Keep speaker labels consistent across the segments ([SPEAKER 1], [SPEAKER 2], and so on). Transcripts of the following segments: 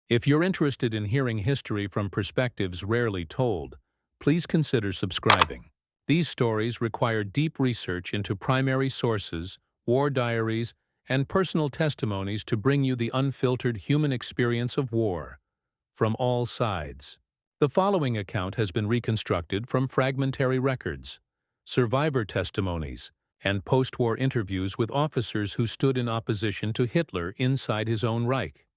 [SPEAKER 1] If you're interested in hearing history from perspectives rarely told, please consider subscribing. These stories require deep research into primary sources, war diaries, and personal testimonies to bring you the unfiltered human experience of war, from all sides. The following account has been reconstructed from fragmentary records, survivor testimonies, and post-war interviews with officers who stood in opposition to Hitler inside his own Reich.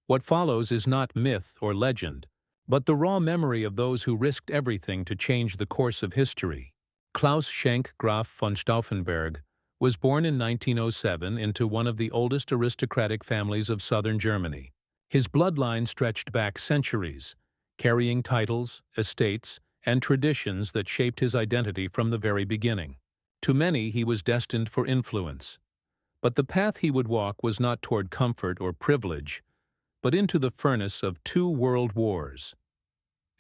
[SPEAKER 1] What follows is not myth or legend, but the raw memory of those who risked everything to change the course of history. Claus von Stauffenberg was born in 1907 into one of the oldest aristocratic families of southern Germany. His bloodline stretched back centuries, carrying titles, estates, and traditions that shaped his identity from the very beginning. To many, he was destined for influence. But the path he would walk was not toward comfort or privilege, but into the furnace of 2 world wars.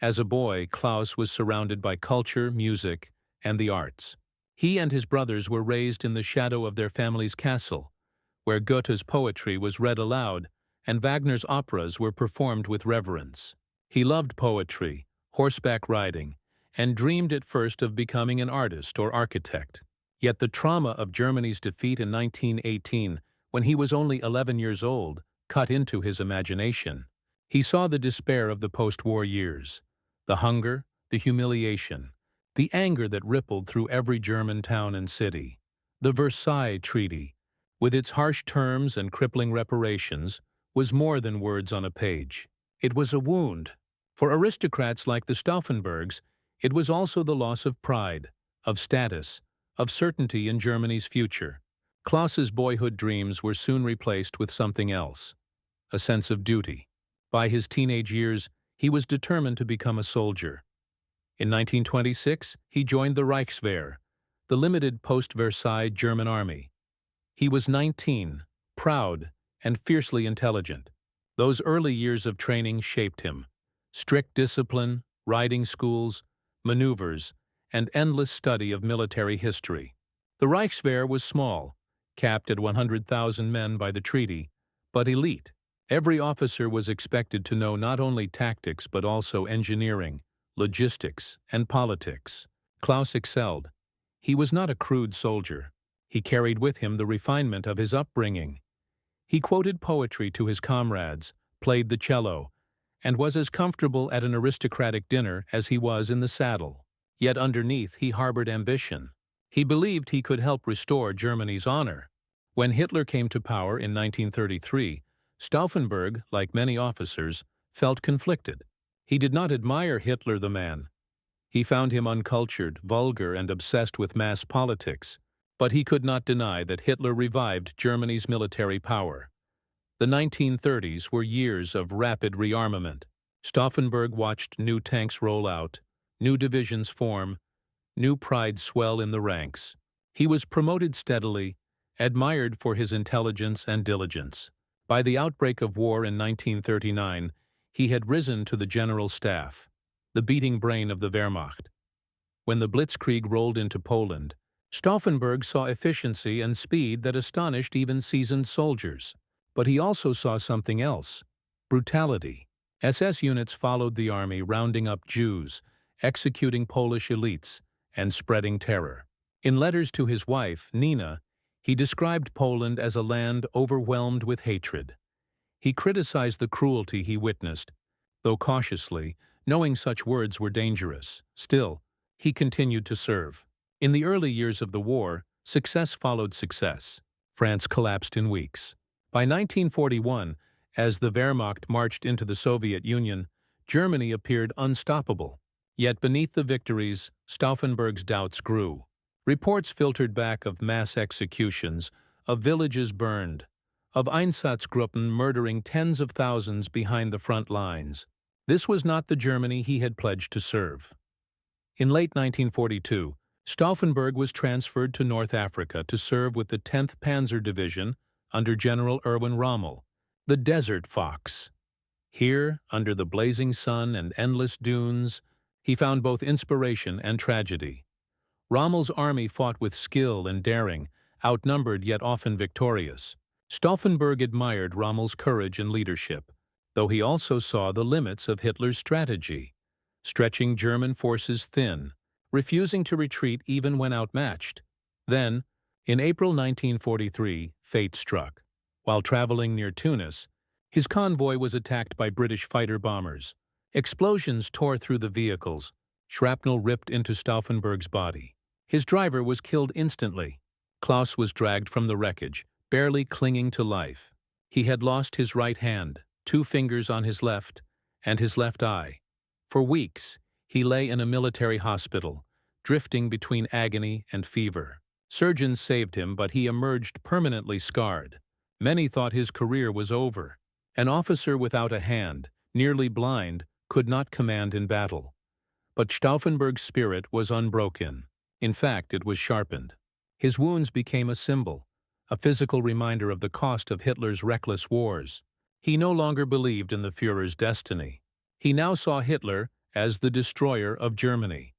[SPEAKER 1] As a boy, Claus was surrounded by culture, music, and the arts. He and his brothers were raised in the shadow of their family's castle, where Goethe's poetry was read aloud and Wagner's operas were performed with reverence. He loved poetry, horseback riding, and dreamed at first of becoming an artist or architect. Yet the trauma of Germany's defeat in 1918, when he was only 11 years old, cut into his imagination. He saw the despair of the post-war years, the hunger, the humiliation, the anger that rippled through every German town and city. The Versailles Treaty, with its harsh terms and crippling reparations, was more than words on a page. It was a wound. For aristocrats like the Stauffenbergs, it was also the loss of pride, of status, of certainty in Germany's future. Claus's boyhood dreams were soon replaced with something else, a sense of duty. By his teenage years, he was determined to become a soldier. In 1926, he joined the Reichswehr, the limited post-Versailles German army. He was 19, proud, and fiercely intelligent. Those early years of training shaped him. Strict discipline, riding schools, maneuvers, and endless study of military history. The Reichswehr was small, capped at 100,000 men by the treaty, but elite. Every officer was expected to know not only tactics but also engineering, logistics, and politics. Claus excelled. He was not a crude soldier. He carried with him the refinement of his upbringing. He quoted poetry to his comrades, played the cello, and was as comfortable at an aristocratic dinner as he was in the saddle. Yet underneath he harbored ambition. He believed he could help restore Germany's honor. When Hitler came to power in 1933, Stauffenberg, like many officers, felt conflicted. He did not admire Hitler the man. He found him uncultured, vulgar, and obsessed with mass politics. But he could not deny that Hitler revived Germany's military power. The 1930s were years of rapid rearmament. Stauffenberg watched new tanks roll out, new divisions form, new pride swell in the ranks. He was promoted steadily, admired for his intelligence and diligence. By the outbreak of war in 1939, he had risen to the general staff, the beating brain of the Wehrmacht. When the Blitzkrieg rolled into Poland, Stauffenberg saw efficiency and speed that astonished even seasoned soldiers. But he also saw something else: brutality. SS units followed the army, rounding up Jews, executing Polish elites, and spreading terror. In letters to his wife, Nina, he described Poland as a land overwhelmed with hatred. He criticized the cruelty he witnessed, though cautiously, knowing such words were dangerous. Still, he continued to serve. In the early years of the war, success followed success. France collapsed in weeks. By 1941, as the Wehrmacht marched into the Soviet Union, Germany appeared unstoppable. Yet beneath the victories, Stauffenberg's doubts grew. Reports filtered back of mass executions, of villages burned, of Einsatzgruppen murdering tens of thousands behind the front lines. This was not the Germany he had pledged to serve. In late 1942, Stauffenberg was transferred to North Africa to serve with the 10th Panzer Division under General Erwin Rommel, the Desert Fox. Here, under the blazing sun and endless dunes, he found both inspiration and tragedy. Rommel's army fought with skill and daring, outnumbered yet often victorious. Stauffenberg admired Rommel's courage and leadership, though he also saw the limits of Hitler's strategy, stretching German forces thin, refusing to retreat even when outmatched. Then, in April 1943, fate struck. While traveling near Tunis, his convoy was attacked by British fighter-bombers. Explosions tore through the vehicles. Shrapnel ripped into Stauffenberg's body. His driver was killed instantly. Claus was dragged from the wreckage, barely clinging to life. He had lost his right hand, 2 fingers on his left, and his left eye. For weeks, he lay in a military hospital, drifting between agony and fever. Surgeons saved him, but he emerged permanently scarred. Many thought his career was over. An officer without a hand, nearly blind, could not command in battle. But Stauffenberg's spirit was unbroken. In fact, it was sharpened. His wounds became a symbol, a physical reminder of the cost of Hitler's reckless wars. He no longer believed in the Führer's destiny. He now saw Hitler as the destroyer of Germany.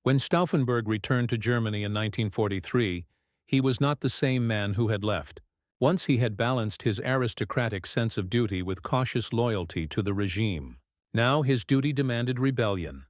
[SPEAKER 1] When Stauffenberg returned to Germany in 1943, he was not the same man who had left. Once he had balanced his aristocratic sense of duty with cautious loyalty to the regime. Now his duty demanded rebellion.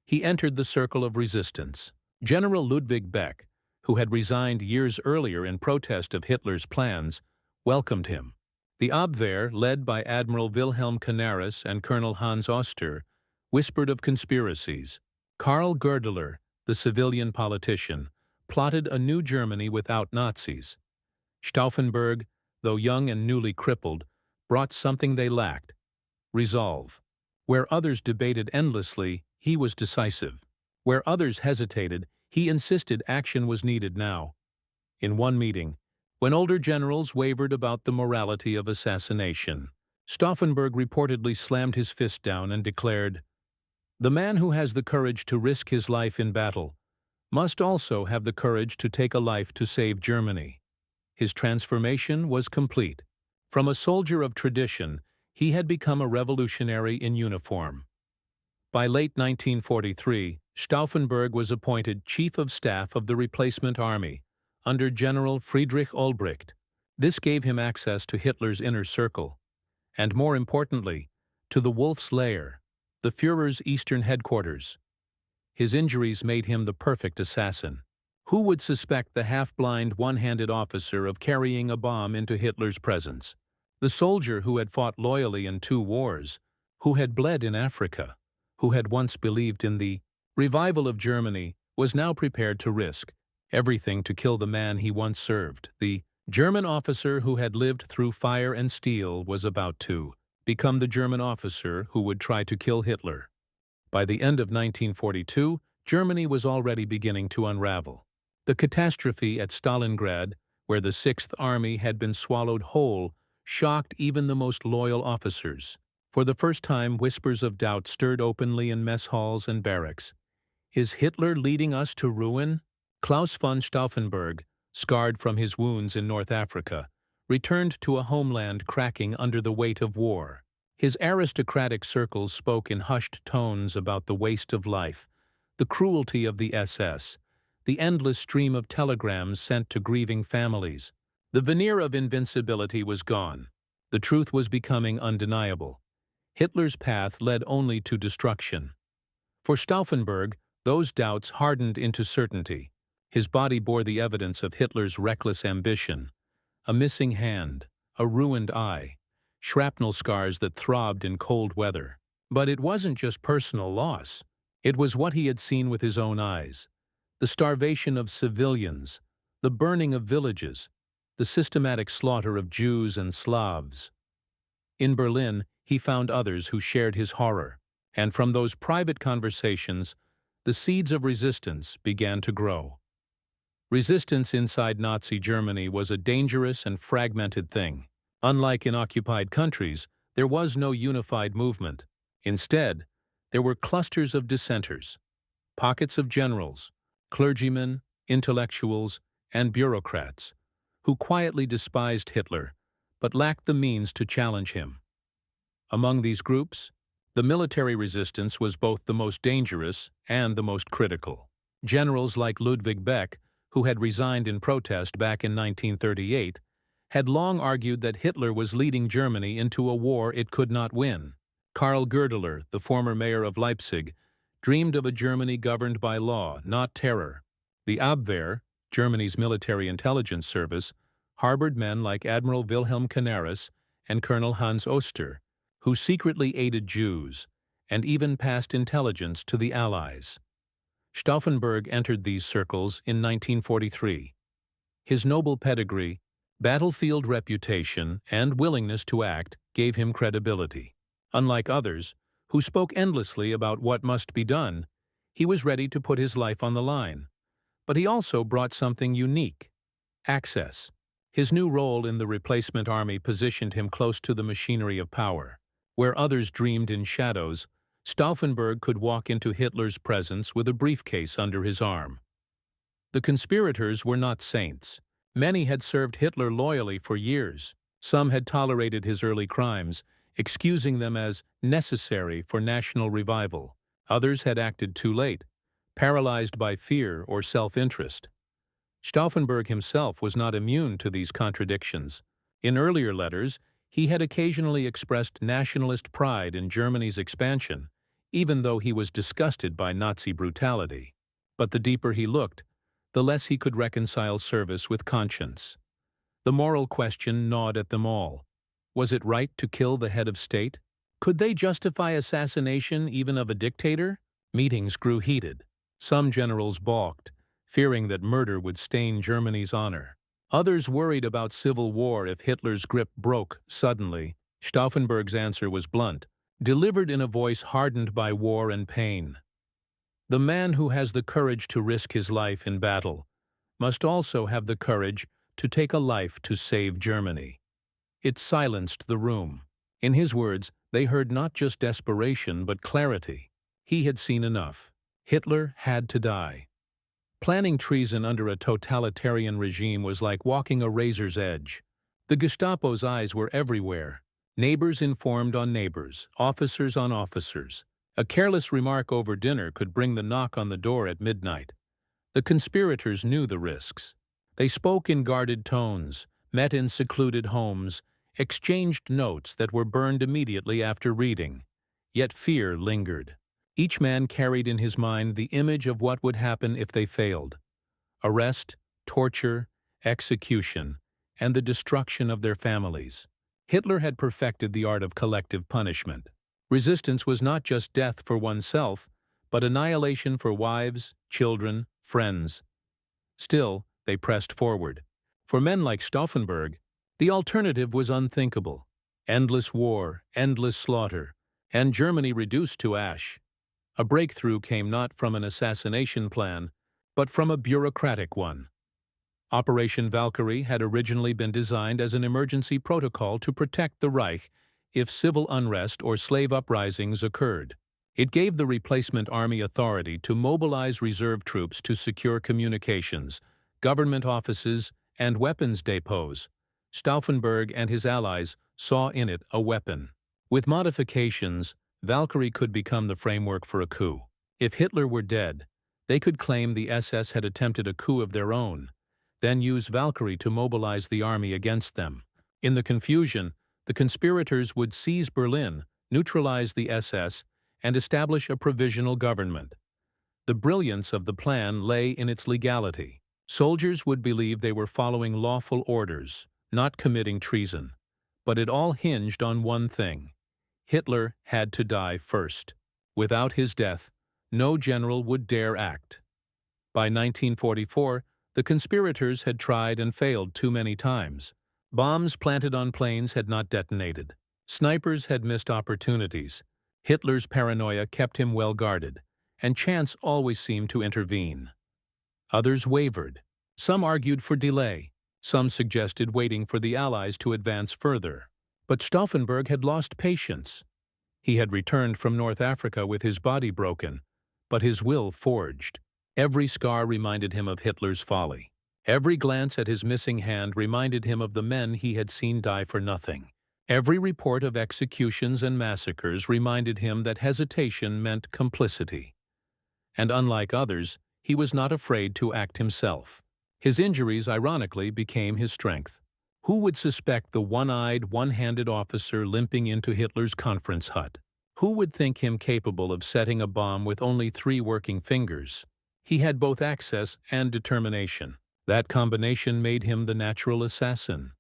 [SPEAKER 1] He entered the circle of resistance. General Ludwig Beck, who had resigned years earlier in protest of Hitler's plans, welcomed him. The Abwehr, led by Admiral Wilhelm Canaris and Colonel Hans Oster, whispered of conspiracies. Karl Goerdeler, the civilian politician, plotted a new Germany without Nazis. Stauffenberg, though young and newly crippled, brought something they lacked: resolve. Where others debated endlessly, he was decisive. Where others hesitated, he insisted action was needed now. In one meeting, when older generals wavered about the morality of assassination, Stauffenberg reportedly slammed his fist down and declared, "The man who has the courage to risk his life in battle must also have the courage to take a life to save Germany." His transformation was complete. From a soldier of tradition, he had become a revolutionary in uniform. By late 1943, Stauffenberg was appointed Chief of Staff of the Replacement Army under General Friedrich Olbricht. This gave him access to Hitler's inner circle, and more importantly, to the Wolf's Lair, the Führer's eastern headquarters. His injuries made him the perfect assassin. Who would suspect the half-blind, one-handed officer of carrying a bomb into Hitler's presence? The soldier who had fought loyally in 2 wars, who had bled in Africa, who had once believed in the revival of Germany, was now prepared to risk everything to kill the man he once served. The German officer who had lived through fire and steel was about to become the German officer who would try to kill Hitler. By the end of 1942, Germany was already beginning to unravel. The catastrophe at Stalingrad, where the Sixth Army had been swallowed whole, shocked even the most loyal officers. For the first time, whispers of doubt stirred openly in mess halls and barracks. Is Hitler leading us to ruin? Claus von Stauffenberg, scarred from his wounds in North Africa, returned to a homeland cracking under the weight of war. His aristocratic circles spoke in hushed tones about the waste of life, the cruelty of the SS, the endless stream of telegrams sent to grieving families. The veneer of invincibility was gone. The truth was becoming undeniable. Hitler's path led only to destruction. For Stauffenberg, those doubts hardened into certainty. His body bore the evidence of Hitler's reckless ambition: a missing hand, a ruined eye, shrapnel scars that throbbed in cold weather. But it wasn't just personal loss. It was what he had seen with his own eyes: the starvation of civilians, the burning of villages, the systematic slaughter of Jews and Slavs. In Berlin, he found others who shared his horror, and from those private conversations, the seeds of resistance began to grow. Resistance inside Nazi Germany was a dangerous and fragmented thing. Unlike in occupied countries, there was no unified movement. Instead, there were clusters of dissenters, pockets of generals, clergymen, intellectuals, and bureaucrats, who quietly despised Hitler, but lacked the means to challenge him. Among these groups, the military resistance was both the most dangerous and the most critical. Generals like Ludwig Beck, who had resigned in protest back in 1938, had long argued that Hitler was leading Germany into a war it could not win. Karl Goerdeler, the former mayor of Leipzig, dreamed of a Germany governed by law, not terror. The Abwehr, Germany's military intelligence service, harbored men like Admiral Wilhelm Canaris and Colonel Hans Oster, who secretly aided Jews and even passed intelligence to the Allies. Stauffenberg entered these circles in 1943. His noble pedigree, battlefield reputation, and willingness to act gave him credibility. Unlike others, who spoke endlessly about what must be done, he was ready to put his life on the line. But he also brought something unique: access. His new role in the replacement army positioned him close to the machinery of power. Where others dreamed in shadows, Stauffenberg could walk into Hitler's presence with a briefcase under his arm. The conspirators were not saints. Many had served Hitler loyally for years. Some had tolerated his early crimes, excusing them as necessary for national revival. Others had acted too late, paralyzed by fear or self-interest. Stauffenberg himself was not immune to these contradictions. In earlier letters, he had occasionally expressed nationalist pride in Germany's expansion, even though he was disgusted by Nazi brutality. But the deeper he looked, the less he could reconcile service with conscience. The moral question gnawed at them all. Was it right to kill the head of state? Could they justify assassination even of a dictator? Meetings grew heated. Some generals balked, fearing that murder would stain Germany's honor. Others worried about civil war if Hitler's grip broke suddenly. Stauffenberg's answer was blunt, delivered in a voice hardened by war and pain. The man who has the courage to risk his life in battle must also have the courage to take a life to save Germany. It silenced the room. In his words, they heard not just desperation but clarity. He had seen enough. Hitler had to die. Planning treason under a totalitarian regime was like walking a razor's edge. The Gestapo's eyes were everywhere. Neighbors informed on neighbors, officers on officers. A careless remark over dinner could bring the knock on the door at midnight. The conspirators knew the risks. They spoke in guarded tones, met in secluded homes, exchanged notes that were burned immediately after reading. Yet fear lingered. Each man carried in his mind the image of what would happen if they failed: arrest, torture, execution, and the destruction of their families. Hitler had perfected the art of collective punishment. Resistance was not just death for oneself, but annihilation for wives, children, friends. Still, they pressed forward. For men like Stauffenberg, the alternative was unthinkable: endless war, endless slaughter, and Germany reduced to ash. A breakthrough came not from an assassination plan, but from a bureaucratic one. Operation Valkyrie had originally been designed as an emergency protocol to protect the Reich if civil unrest or slave uprisings occurred. It gave the replacement army authority to mobilize reserve troops to secure communications, government offices, and weapons depots. Stauffenberg and his allies saw in it a weapon. With modifications, Valkyrie could become the framework for a coup. If Hitler were dead, they could claim the SS had attempted a coup of their own, then use Valkyrie to mobilize the army against them. In the confusion, the conspirators would seize Berlin, neutralize the SS, and establish a provisional government. The brilliance of the plan lay in its legality. Soldiers would believe they were following lawful orders, not committing treason. But it all hinged on one thing: Hitler had to die first. Without his death, no general would dare act. By 1944, the conspirators had tried and failed too many times. Bombs planted on planes had not detonated. Snipers had missed opportunities. Hitler's paranoia kept him well guarded, and chance always seemed to intervene. Others wavered. Some argued for delay. Some suggested waiting for the Allies to advance further. But Stauffenberg had lost patience. He had returned from North Africa with his body broken, but his will forged. Every scar reminded him of Hitler's folly. Every glance at his missing hand reminded him of the men he had seen die for nothing. Every report of executions and massacres reminded him that hesitation meant complicity. And unlike others, he was not afraid to act himself. His injuries, ironically, became his strength. Who would suspect the one-eyed, one-handed officer limping into Hitler's conference hut? Who would think him capable of setting a bomb with only 3 working fingers? He had both access and determination. That combination made him the natural assassin.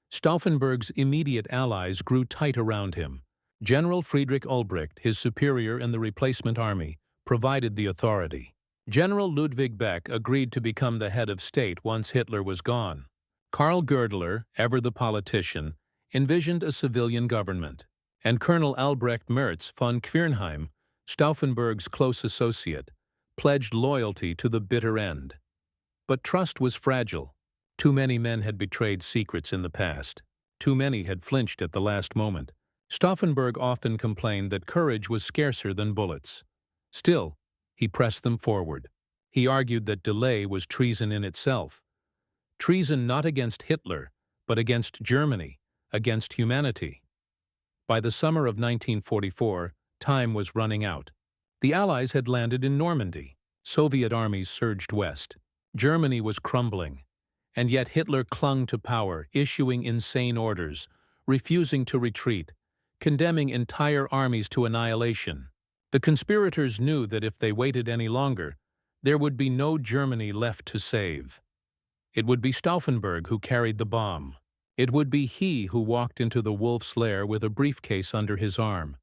[SPEAKER 1] Stauffenberg's immediate allies grew tight around him. General Friedrich Ulbricht, his superior in the replacement army, provided the authority. General Ludwig Beck agreed to become the head of state once Hitler was gone. Karl Goerdeler, ever the politician, envisioned a civilian government. And Colonel Albrecht Merz von Quirnheim, Stauffenberg's close associate, pledged loyalty to the bitter end. But trust was fragile. Too many men had betrayed secrets in the past. Too many had flinched at the last moment. Stauffenberg often complained that courage was scarcer than bullets. Still, he pressed them forward. He argued that delay was treason in itself. Treason not against Hitler, but against Germany, against humanity. By the summer of 1944, time was running out. The Allies had landed in Normandy. Soviet armies surged west. Germany was crumbling. And yet Hitler clung to power, issuing insane orders, refusing to retreat, condemning entire armies to annihilation. The conspirators knew that if they waited any longer, there would be no Germany left to save. It would be Stauffenberg who carried the bomb. It would be he who walked into the wolf's lair with a briefcase under his arm.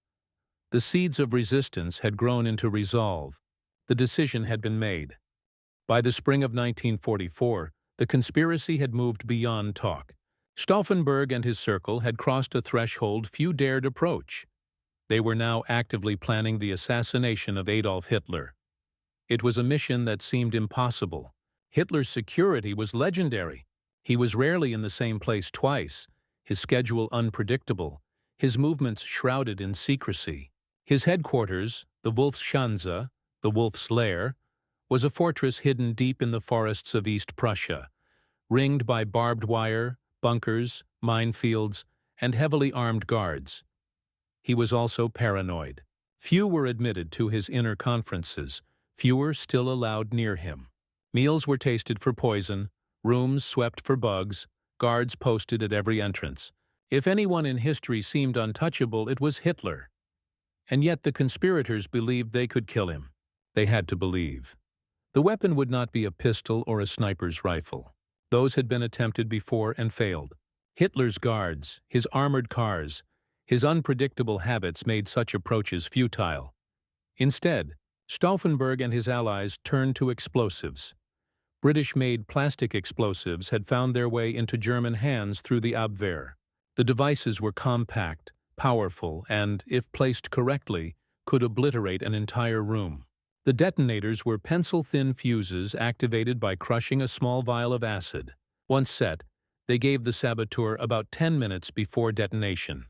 [SPEAKER 1] The seeds of resistance had grown into resolve. The decision had been made. By the spring of 1944, the conspiracy had moved beyond talk. Stauffenberg and his circle had crossed a threshold few dared approach. They were now actively planning the assassination of Adolf Hitler. It was a mission that seemed impossible. Hitler's security was legendary. He was rarely in the same place twice, his schedule unpredictable, his movements shrouded in secrecy. His headquarters, the Wolfschanze, the Wolf's Lair, was a fortress hidden deep in the forests of East Prussia, ringed by barbed wire, bunkers, minefields, and heavily armed guards. He was also paranoid. Few were admitted to his inner conferences, fewer still allowed near him. Meals were tasted for poison, rooms swept for bugs, guards posted at every entrance. If anyone in history seemed untouchable, it was Hitler. And yet the conspirators believed they could kill him. They had to believe. The weapon would not be a pistol or a sniper's rifle. Those had been attempted before and failed. Hitler's guards, his armored cars, his unpredictable habits made such approaches futile. Instead, Stauffenberg and his allies turned to explosives. British-made plastic explosives had found their way into German hands through the Abwehr. The devices were compact, powerful, and, if placed correctly, could obliterate an entire room. The detonators were pencil-thin fuses activated by crushing a small vial of acid. Once set, they gave the saboteur about 10 minutes before detonation.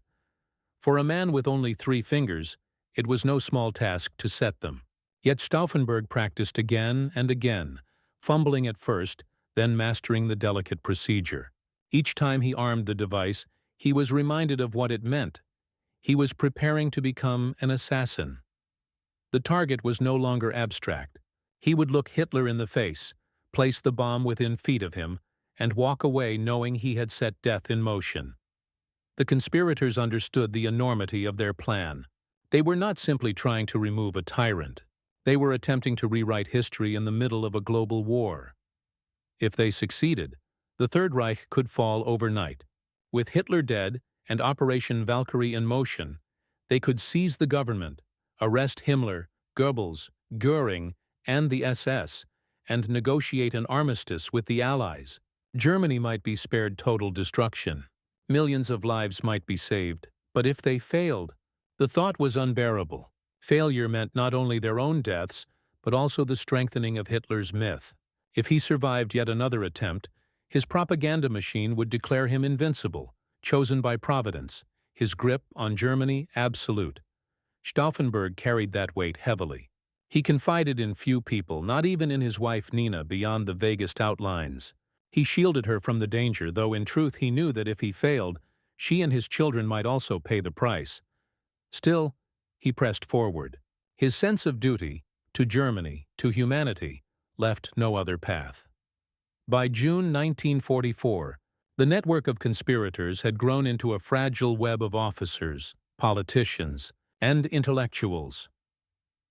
[SPEAKER 1] For a man with only 3 fingers, it was no small task to set them. Yet Stauffenberg practiced again and again, fumbling at first, then mastering the delicate procedure. Each time he armed the device, he was reminded of what it meant. He was preparing to become an assassin. The target was no longer abstract. He would look Hitler in the face, place the bomb within feet of him, and walk away knowing he had set death in motion. The conspirators understood the enormity of their plan. They were not simply trying to remove a tyrant. They were attempting to rewrite history in the middle of a global war. If they succeeded, the Third Reich could fall overnight. With Hitler dead and Operation Valkyrie in motion, they could seize the government, arrest Himmler, Goebbels, Göring, and the SS, and negotiate an armistice with the Allies. Germany might be spared total destruction. Millions of lives might be saved. But if they failed, the thought was unbearable. Failure meant not only their own deaths, but also the strengthening of Hitler's myth. If he survived yet another attempt, his propaganda machine would declare him invincible, chosen by Providence, his grip on Germany absolute. Stauffenberg carried that weight heavily. He confided in few people, not even in his wife Nina, beyond the vaguest outlines. He shielded her from the danger, though in truth he knew that if he failed, she and his children might also pay the price. Still, he pressed forward. His sense of duty, to Germany, to humanity, left no other path. By June 1944, The network of conspirators had grown into a fragile web of officers, politicians, and intellectuals.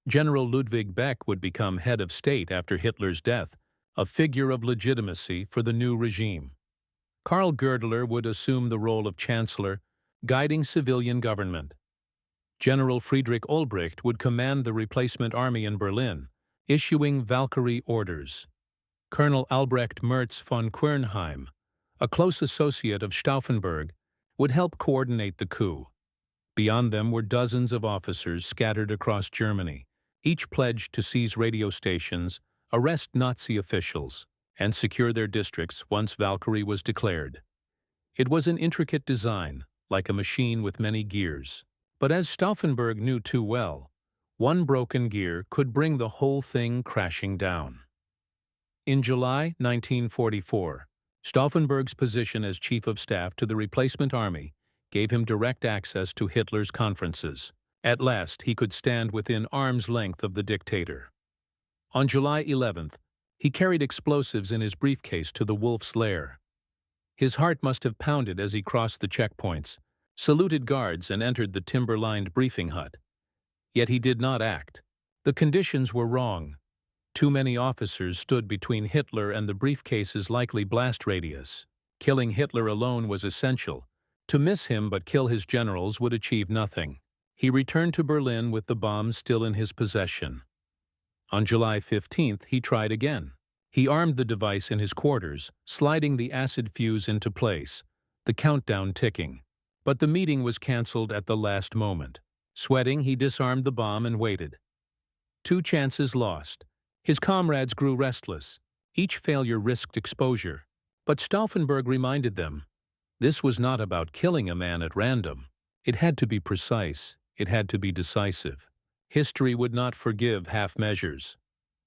[SPEAKER 1] General Ludwig Beck would become head of state after Hitler's death, a figure of legitimacy for the new regime. Karl Girdler would assume the role of chancellor, guiding civilian government. General Friedrich Olbricht would command the replacement army in Berlin, issuing Valkyrie orders. Colonel Albrecht Merz von Quernheim, a close associate of Stauffenberg, would help coordinate the coup. Beyond them were dozens of officers scattered across Germany, each pledged to seize radio stations, arrest Nazi officials, and secure their districts once Valkyrie was declared. It was an intricate design, like a machine with many gears. But as Stauffenberg knew too well, one broken gear could bring the whole thing crashing down. In July 1944, Stauffenberg's position as chief of staff to the replacement army gave him direct access to Hitler's conferences. At last, he could stand within arm's length of the dictator. On July 11th, he carried explosives in his briefcase to the Wolf's Lair. His heart must have pounded as he crossed the checkpoints, saluted guards, and entered the timber-lined briefing hut. Yet he did not act. The conditions were wrong. Too many officers stood between Hitler and the briefcase's likely blast radius. Killing Hitler alone was essential. To miss him but kill his generals would achieve nothing. He returned to Berlin with the bomb still in his possession. On July 15th, he tried again. He armed the device in his quarters, sliding the acid fuse into place, the countdown ticking. But the meeting was cancelled at the last moment. Sweating, he disarmed the bomb and waited. 2 chances lost. His comrades grew restless. Each failure risked exposure. But Stauffenberg reminded them, this was not about killing a man at random. It had to be precise. It had to be decisive. History would not forgive half measures.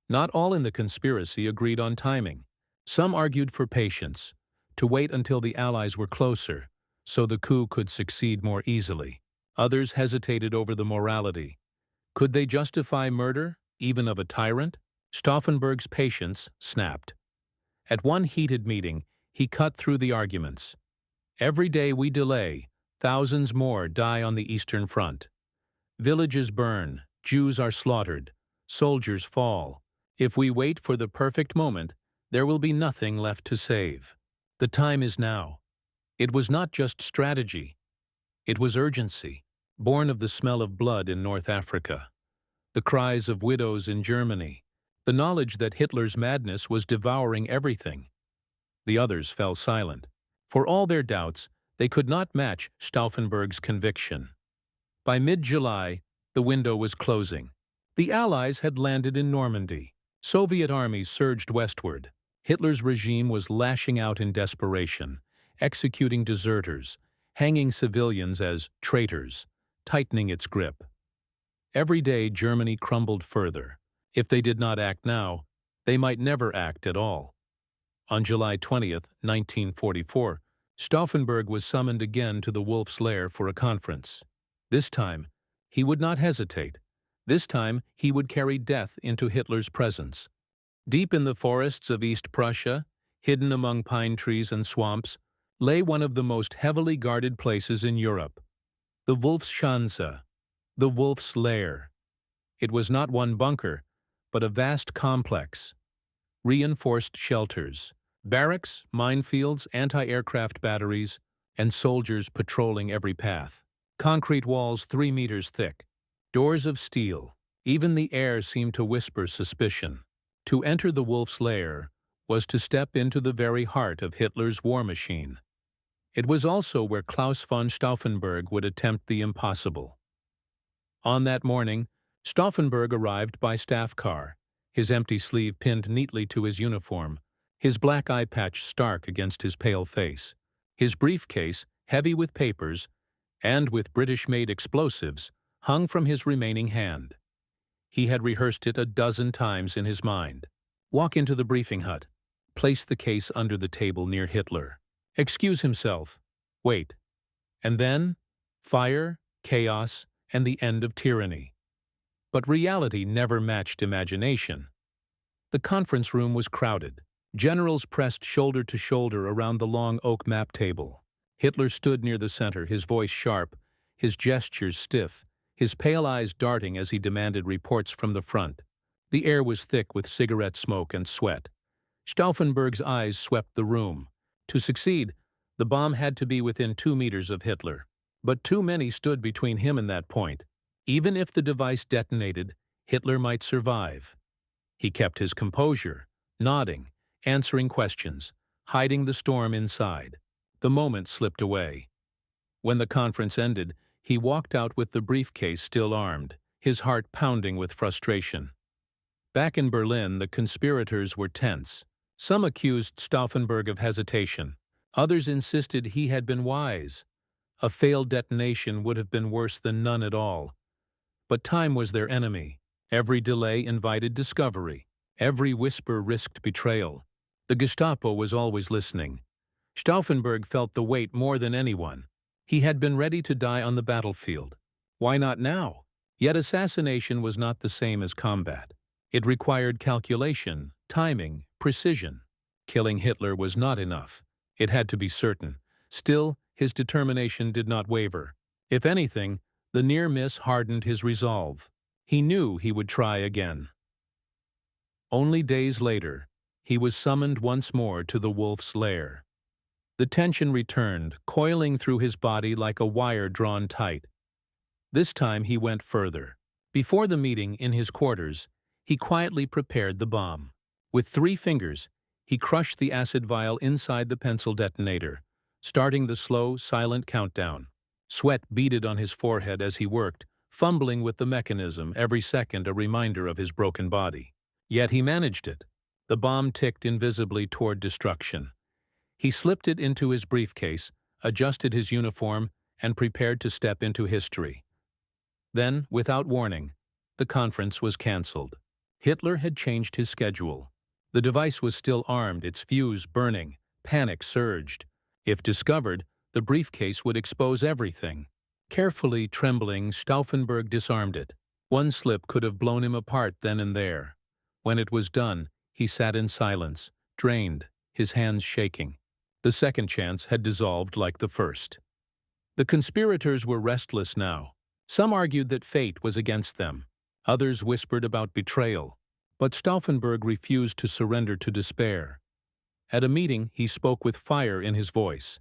[SPEAKER 1] Not all in the conspiracy agreed on timing. Some argued for patience, to wait until the Allies were closer, so the coup could succeed more easily. Others hesitated over the morality. Could they justify murder, even of a tyrant? Stauffenberg's patience snapped. At one heated meeting, he cut through the arguments. Every day we delay, thousands more die on the Eastern Front. Villages burn, Jews are slaughtered, soldiers fall. If we wait for the perfect moment, there will be nothing left to save. The time is now. It was not just strategy. It was urgency, born of the smell of blood in North Africa, the cries of widows in Germany, the knowledge that Hitler's madness was devouring everything. The others fell silent. For all their doubts, they could not match Stauffenberg's conviction. By mid-July, the window was closing. The Allies had landed in Normandy. Soviet armies surged westward. Hitler's regime was lashing out in desperation, executing deserters, hanging civilians as traitors, tightening its grip. Every day Germany crumbled further. If they did not act now, they might never act at all. On July 20th, 1944, Stauffenberg was summoned again to the Wolf's Lair for a conference. This time, he would not hesitate. This time, he would carry death into Hitler's presence. Deep in the forests of East Prussia, hidden among pine trees and swamps, lay one of the most heavily guarded places in Europe, the Wolfschanze, the Wolf's Lair. It was not one bunker, but a vast complex. Reinforced shelters, barracks, minefields, anti-aircraft batteries, and soldiers patrolling every path. Concrete walls 3 meters thick, doors of steel. Even the air seemed to whisper suspicion. To enter the Wolf's Lair was to step into the very heart of Hitler's war machine. It was also where Claus von Stauffenberg would attempt the impossible. On that morning, Stauffenberg arrived by staff car, his empty sleeve pinned neatly to his uniform, his black eye patch stark against his pale face, his briefcase, heavy with papers and with British-made explosives, hung from his remaining hand. He had rehearsed it a dozen times in his mind. Walk into the briefing hut. Place the case under the table near Hitler. Excuse himself. Wait. And then, fire, chaos, and the end of tyranny. But reality never matched imagination. The conference room was crowded. Generals pressed shoulder to shoulder around the long oak map table. Hitler stood near the center, his voice sharp, his gestures stiff, his pale eyes darting as he demanded reports from the front. The air was thick with cigarette smoke and sweat. Stauffenberg's eyes swept the room. To succeed, the bomb had to be within 2 meters of Hitler. But too many stood between him and that point. Even if the device detonated, Hitler might survive. He kept his composure, nodding, answering questions, hiding the storm inside. The moment slipped away. When the conference ended, he walked out with the briefcase still armed, his heart pounding with frustration. Back in Berlin, the conspirators were tense. Some accused Stauffenberg of hesitation. Others insisted he had been wise. A failed detonation would have been worse than none at all. But time was their enemy. Every delay invited discovery. Every whisper risked betrayal. The Gestapo was always listening. Stauffenberg felt the weight more than anyone. He had been ready to die on the battlefield. Why not now? Yet assassination was not the same as combat. It required calculation, timing, precision. Killing Hitler was not enough. It had to be certain. Still, his determination did not waver. If anything, the near miss hardened his resolve. He knew he would try again. Only days later, he was summoned once more to the wolf's lair. The tension returned, coiling through his body like a wire drawn tight. This time he went further. Before the meeting in his quarters, he quietly prepared the bomb. With 3 fingers, he crushed the acid vial inside the pencil detonator, starting the slow, silent countdown. Sweat beaded on his forehead as he worked, fumbling with the mechanism, every second a reminder of his broken body. Yet he managed it. The bomb ticked invisibly toward destruction. He slipped it into his briefcase, adjusted his uniform, and prepared to step into history. Then, without warning, the conference was canceled. Hitler had changed his schedule. The device was still armed, its fuse burning. Panic surged. If discovered, the briefcase would expose everything. Carefully trembling, Stauffenberg disarmed it. One slip could have blown him apart then and there. When it was done, he sat in silence, drained, his hands shaking. The second chance had dissolved like the first. The conspirators were restless now. Some argued that fate was against them. Others whispered about betrayal. But Stauffenberg refused to surrender to despair. At a meeting, he spoke with fire in his voice.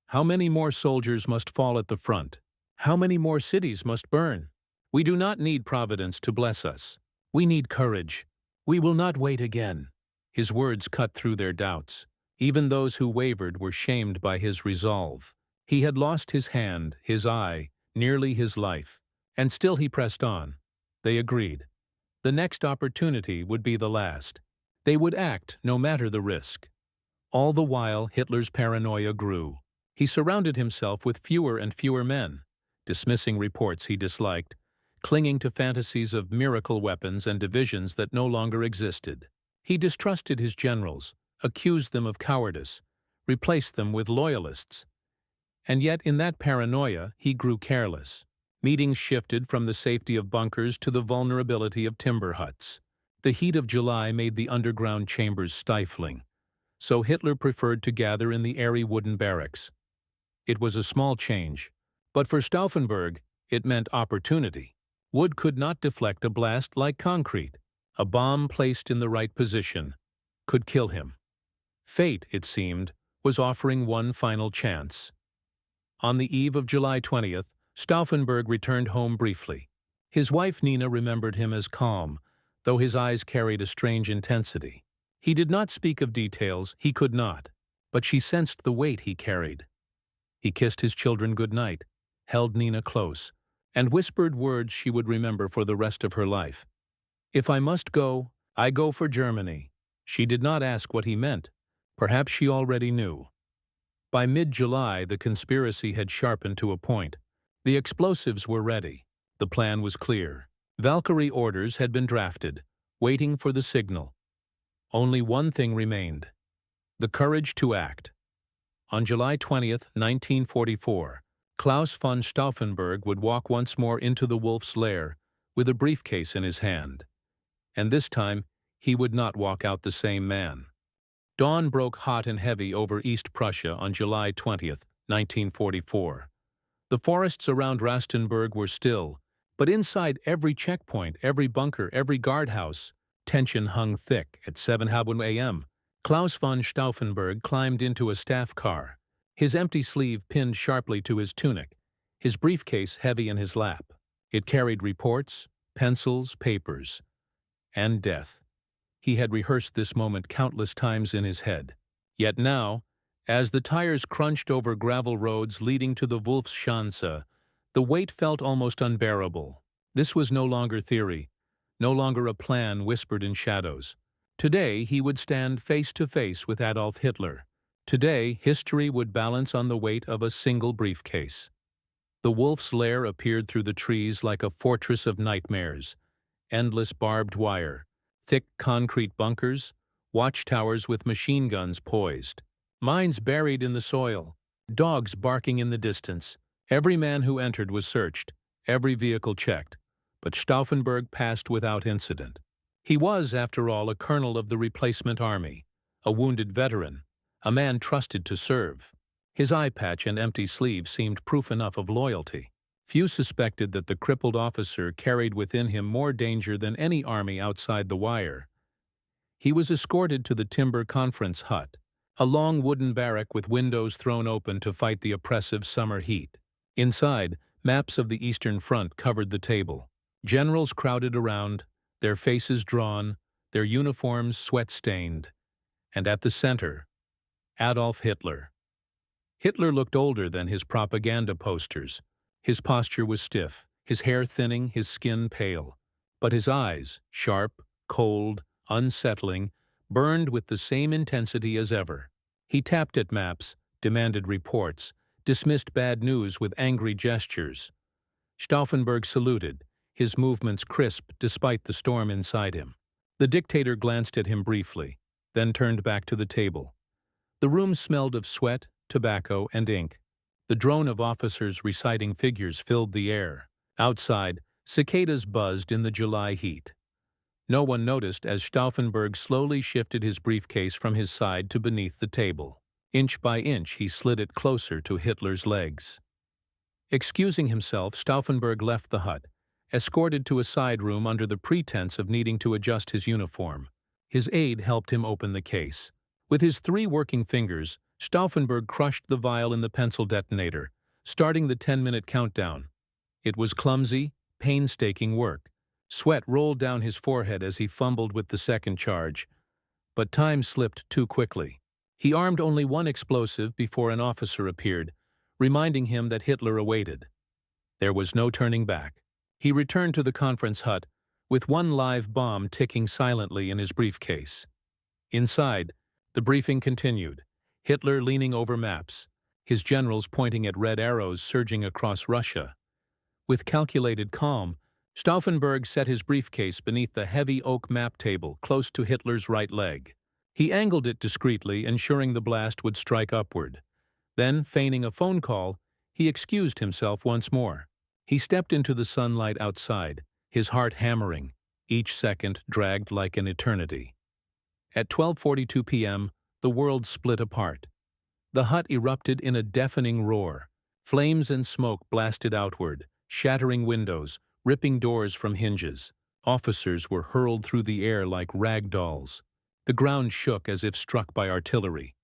[SPEAKER 1] How many more soldiers must fall at the front? How many more cities must burn? We do not need Providence to bless us. We need courage. We will not wait again. His words cut through their doubts. Even those who wavered were shamed by his resolve. He had lost his hand, his eye, nearly his life. And still he pressed on. They agreed. The next opportunity would be the last. They would act no matter the risk. All the while, Hitler's paranoia grew. He surrounded himself with fewer and fewer men, dismissing reports he disliked, clinging to fantasies of miracle weapons and divisions that no longer existed. He distrusted his generals, accused them of cowardice, replaced them with loyalists. And yet in that paranoia, he grew careless. Meetings shifted from the safety of bunkers to the vulnerability of timber huts. The heat of July made the underground chambers stifling, so Hitler preferred to gather in the airy wooden barracks. It was a small change, but for Stauffenberg, it meant opportunity. Wood could not deflect a blast like concrete. A bomb placed in the right position could kill him. Fate, it seemed, was offering one final chance. On the eve of July 20th, Stauffenberg returned home briefly. His wife Nina remembered him as calm, though his eyes carried a strange intensity. He did not speak of details, he could not, but she sensed the weight he carried. He kissed his children good night, held Nina close, and whispered words she would remember for the rest of her life. If I must go, I go for Germany. She did not ask what he meant. Perhaps she already knew. By mid-July, the conspiracy had sharpened to a point. The explosives were ready. The plan was clear. Valkyrie orders had been drafted, waiting for the signal. Only one thing remained: the courage to act. On July 20th, 1944, Claus von Stauffenberg would walk once more into the wolf's lair with a briefcase in his hand. And this time, he would not walk out the same man. Dawn broke hot and heavy over East Prussia on July 20th, 1944. The forests around Rastenburg were still, but inside every checkpoint, every bunker, every guardhouse, tension hung thick. At 7 a.m., Claus von Stauffenberg climbed into a staff car, his empty sleeve pinned sharply to his tunic, his briefcase heavy in his lap. It carried reports, pencils, papers, and death. He had rehearsed this moment countless times in his head. Yet now, as the tires crunched over gravel roads leading to the Wolfschanze, the weight felt almost unbearable. This was no longer theory, no longer a plan whispered in shadows. Today he would stand face to face with Adolf Hitler. Today history would balance on the weight of a single briefcase. The wolf's lair appeared through the trees like a fortress of nightmares. Endless barbed wire, thick concrete bunkers, watchtowers with machine guns poised. Mines buried in the soil, dogs barking in the distance. Every man who entered was searched, every vehicle checked, but Stauffenberg passed without incident. He was, after all, a colonel of the replacement army, a wounded veteran, a man trusted to serve. His eye patch and empty sleeve seemed proof enough of loyalty. Few suspected that the crippled officer carried within him more danger than any army outside the wire. He was escorted to the timber conference hut, a long wooden barrack with windows thrown open to fight the oppressive summer heat. Inside, maps of the Eastern Front covered the table. Generals crowded around, their faces drawn, their uniforms sweat-stained. And at the center, Adolf Hitler. Hitler looked older than his propaganda posters. His posture was stiff, his hair thinning, his skin pale. But his eyes, sharp, cold, unsettling, burned with the same intensity as ever. He tapped at maps, demanded reports, dismissed bad news with angry gestures. Stauffenberg saluted, his movements crisp despite the storm inside him. The dictator glanced at him briefly, then turned back to the table. The room smelled of sweat, tobacco, and ink. The drone of officers reciting figures filled the air. Outside, cicadas buzzed in the July heat. No one noticed as Stauffenberg slowly shifted his briefcase from his side to beneath the table. Inch by inch, he slid it closer to Hitler's legs. Excusing himself, Stauffenberg left the hut, escorted to a side room under the pretense of needing to adjust his uniform. His aide helped him open the case. With his 3 working fingers, Stauffenberg crushed the vial in the pencil detonator, starting the 10-minute countdown. It was clumsy, painstaking work. Sweat rolled down his forehead as he fumbled with the second charge. But time slipped too quickly. He armed only one explosive before an officer appeared, reminding him that Hitler awaited. There was no turning back. He returned to the conference hut, with one live bomb ticking silently in his briefcase. Inside, the briefing continued, Hitler leaning over maps, his generals pointing at red arrows surging across Russia. With calculated calm, Stauffenberg set his briefcase beneath the heavy oak map table close to Hitler's right leg. He angled it discreetly, ensuring the blast would strike upward. Then, feigning a phone call, he excused himself once more. He stepped into the sunlight outside, his heart hammering, each second dragged like an eternity. At 12:42 p.m., the world split apart. The hut erupted in a deafening roar. Flames and smoke blasted outward, shattering windows, ripping doors from hinges. Officers were hurled through the air like rag dolls. The ground shook as if struck by artillery.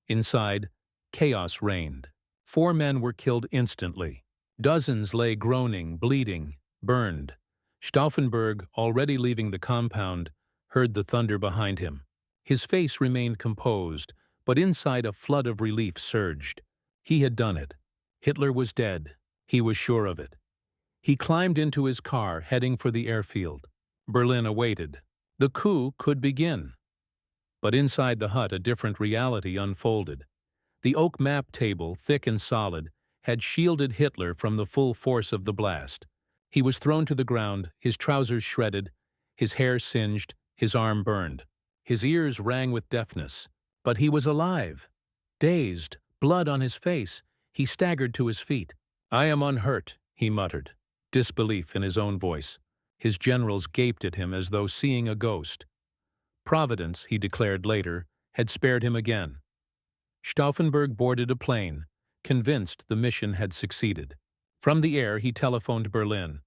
[SPEAKER 1] Inside, chaos reigned. 4 men were killed instantly. Dozens lay groaning, bleeding, burned. Stauffenberg, already leaving the compound, heard the thunder behind him. His face remained composed, but inside a flood of relief surged. He had done it. Hitler was dead. He was sure of it. He climbed into his car, heading for the airfield. Berlin awaited. The coup could begin. But inside the hut, a different reality unfolded. The oak map table, thick and solid, had shielded Hitler from the full force of the blast. He was thrown to the ground, his trousers shredded, his hair singed, his arm burned. His ears rang with deafness. But he was alive. Dazed, blood on his face, he staggered to his feet. "I am unhurt," he muttered, disbelief in his own voice. His generals gaped at him as though seeing a ghost. Providence, he declared later, had spared him again. Stauffenberg boarded a plane, convinced the mission had succeeded. From the air, he telephoned Berlin.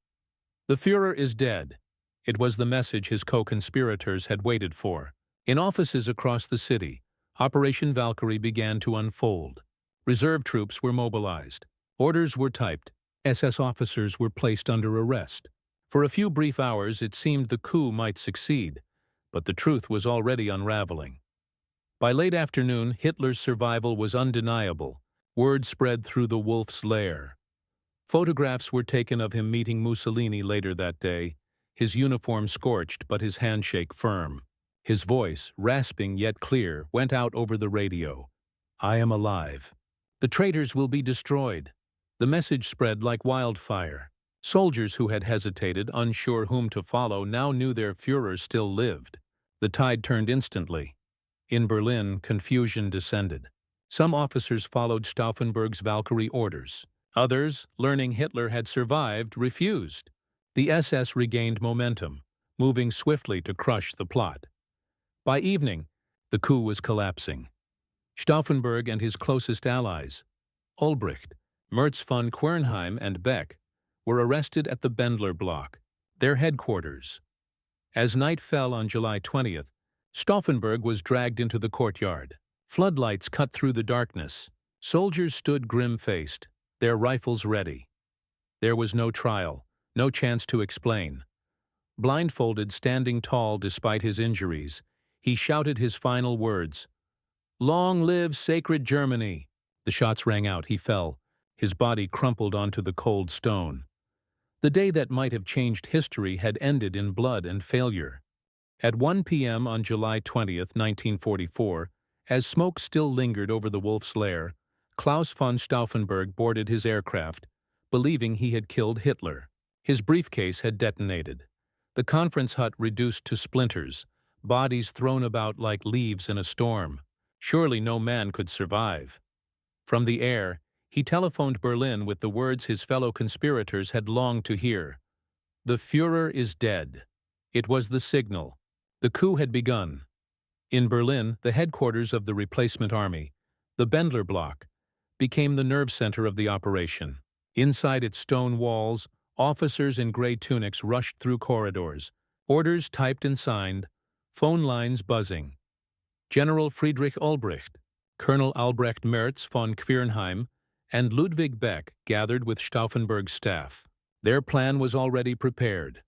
[SPEAKER 1] "The Führer is dead." It was the message his co-conspirators had waited for. In offices across the city, Operation Valkyrie began to unfold. Reserve troops were mobilized. Orders were typed. SS officers were placed under arrest. For a few brief hours, it seemed the coup might succeed, but the truth was already unraveling. By late afternoon, Hitler's survival was undeniable. Word spread through the Wolf's Lair. Photographs were taken of him meeting Mussolini later that day, his uniform scorched but his handshake firm. His voice, rasping yet clear, went out over the radio. "I am alive. The traitors will be destroyed." The message spread like wildfire. Soldiers who had hesitated, unsure whom to follow, now knew their Führer still lived. The tide turned instantly. In Berlin, confusion descended. Some officers followed Stauffenberg's Valkyrie orders. Others, learning Hitler had survived, refused. The SS regained momentum, moving swiftly to crush the plot. By evening, the coup was collapsing. Stauffenberg and his closest allies, Ulbricht, Merz von Quernheim, and Beck, were arrested at the Bendlerblock, their headquarters. As night fell on July 20th, Stauffenberg was dragged into the courtyard. Floodlights cut through the darkness. Soldiers stood grim-faced, their rifles ready. There was no trial, no chance to explain. Blindfolded, standing tall despite his injuries, he shouted his final words, "Long live sacred Germany!" The shots rang out. He fell, his body crumpled onto the cold stone. The day that might have changed history had ended in blood and failure. At 1 p.m. on July 20th, 1944, as smoke still lingered over the Wolf's Lair, Claus von Stauffenberg boarded his aircraft, believing he had killed Hitler. His briefcase had detonated. The conference hut reduced to splinters, bodies thrown about like leaves in a storm. Surely no man could survive. From the air, he telephoned Berlin with the words his fellow conspirators had longed to hear. "The Führer is dead." It was the signal. The coup had begun. In Berlin, the headquarters of the replacement army, the Bendlerblock, became the nerve center of the operation. Inside its stone walls, officers in gray tunics rushed through corridors, orders typed and signed, phone lines buzzing. General Friedrich Ulbricht, Colonel Albrecht Merz von Quernheim, and Ludwig Beck gathered with Stauffenberg's staff. Their plan was already prepared.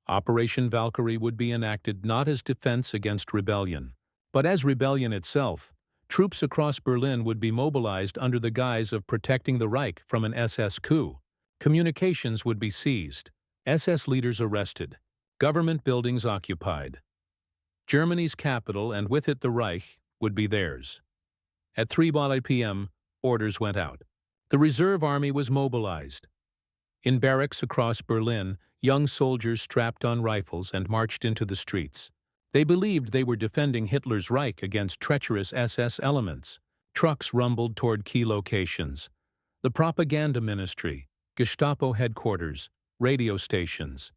[SPEAKER 1] Operation Valkyrie would be enacted not as defense against rebellion, but as rebellion itself. Troops across Berlin would be mobilized under the guise of protecting the Reich from an SS coup. Communications would be seized, SS leaders arrested, government buildings occupied. Germany's capital, and with it the Reich, would be theirs. At 3 p.m., orders went out. The reserve army was mobilized. In barracks across Berlin, young soldiers strapped on rifles and marched into the streets. They believed they were defending Hitler's Reich against treacherous SS elements. Trucks rumbled toward key locations. The propaganda ministry, Gestapo headquarters, radio stations.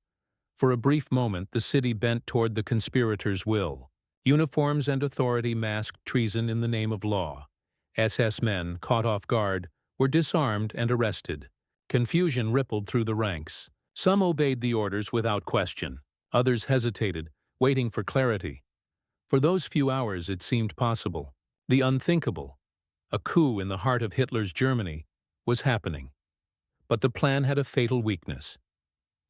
[SPEAKER 1] For a brief moment, the city bent toward the conspirators' will. Uniforms and authority masked treason in the name of law. SS men, caught off guard, were disarmed and arrested. Confusion rippled through the ranks. Some obeyed the orders without question. Others hesitated, waiting for clarity. For those few hours it seemed possible. The unthinkable, a coup in the heart of Hitler's Germany, was happening. But the plan had a fatal weakness.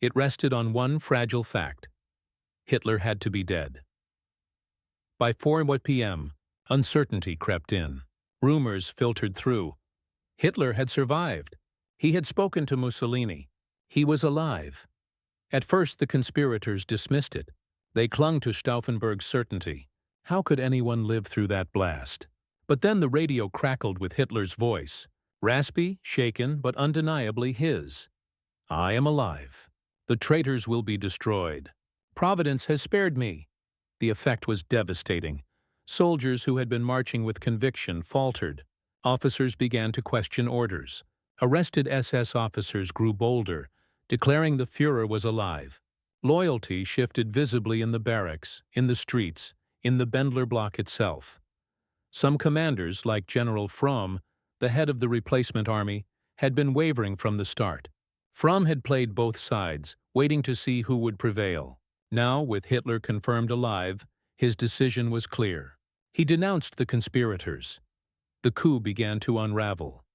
[SPEAKER 1] It rested on one fragile fact. Hitler had to be dead. By 4 p.m., uncertainty crept in. Rumors filtered through. Hitler had survived. He had spoken to Mussolini. He was alive. At first, the conspirators dismissed it. They clung to Stauffenberg's certainty. How could anyone live through that blast? But then the radio crackled with Hitler's voice. Raspy, shaken, but undeniably his. "I am alive. The traitors will be destroyed. Providence has spared me." The effect was devastating. Soldiers who had been marching with conviction faltered. Officers began to question orders. Arrested SS officers grew bolder, declaring the Führer was alive. Loyalty shifted visibly in the barracks, in the streets, in the Bendlerblock itself. Some commanders, like General Fromm, the head of the replacement army, had been wavering from the start. Fromm had played both sides, waiting to see who would prevail. Now, with Hitler confirmed alive, his decision was clear. He denounced the conspirators. The coup began to unravel.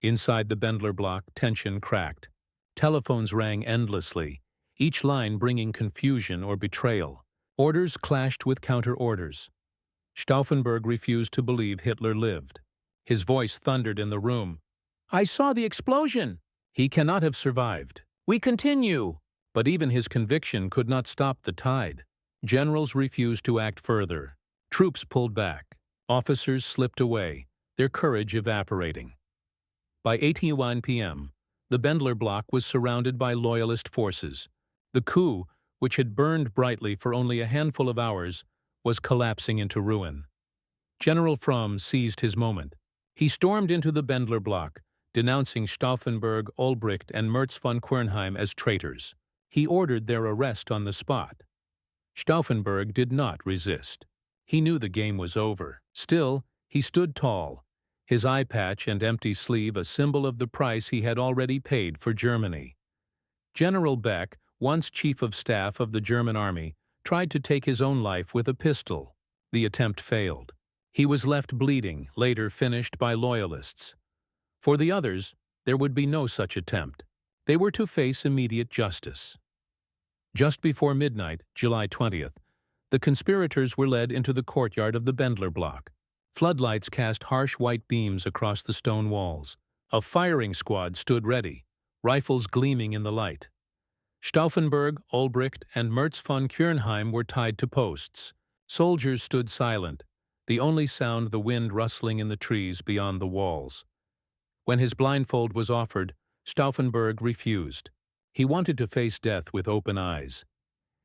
[SPEAKER 1] Inside the Bendlerblock, tension cracked. Telephones rang endlessly, each line bringing confusion or betrayal. Orders clashed with counter-orders. Stauffenberg refused to believe Hitler lived. His voice thundered in the room. "I saw the explosion! He cannot have survived. We continue!" But even his conviction could not stop the tide. Generals refused to act further. Troops pulled back. Officers slipped away, their courage evaporating. By 8:01 p.m., the Bendlerblock was surrounded by loyalist forces. The coup, which had burned brightly for only a handful of hours, was collapsing into ruin. General Fromm seized his moment. He stormed into the Bendlerblock, denouncing Stauffenberg, Olbricht, and Merz von Quernheim as traitors. He ordered their arrest on the spot. Stauffenberg did not resist. He knew the game was over. Still, he stood tall, his eye patch and empty sleeve a symbol of the price he had already paid for Germany. General Beck, once chief of staff of the German army, tried to take his own life with a pistol. The attempt failed. He was left bleeding, later finished by loyalists. For the others, there would be no such attempt. They were to face immediate justice. Just before midnight, July 20th, the conspirators were led into the courtyard of the Bendlerblock. Floodlights cast harsh white beams across the stone walls. A firing squad stood ready, rifles gleaming in the light. Stauffenberg, Olbricht, and Merz von Quernheim were tied to posts. Soldiers stood silent, the only sound the wind rustling in the trees beyond the walls. When his blindfold was offered, Stauffenberg refused. He wanted to face death with open eyes.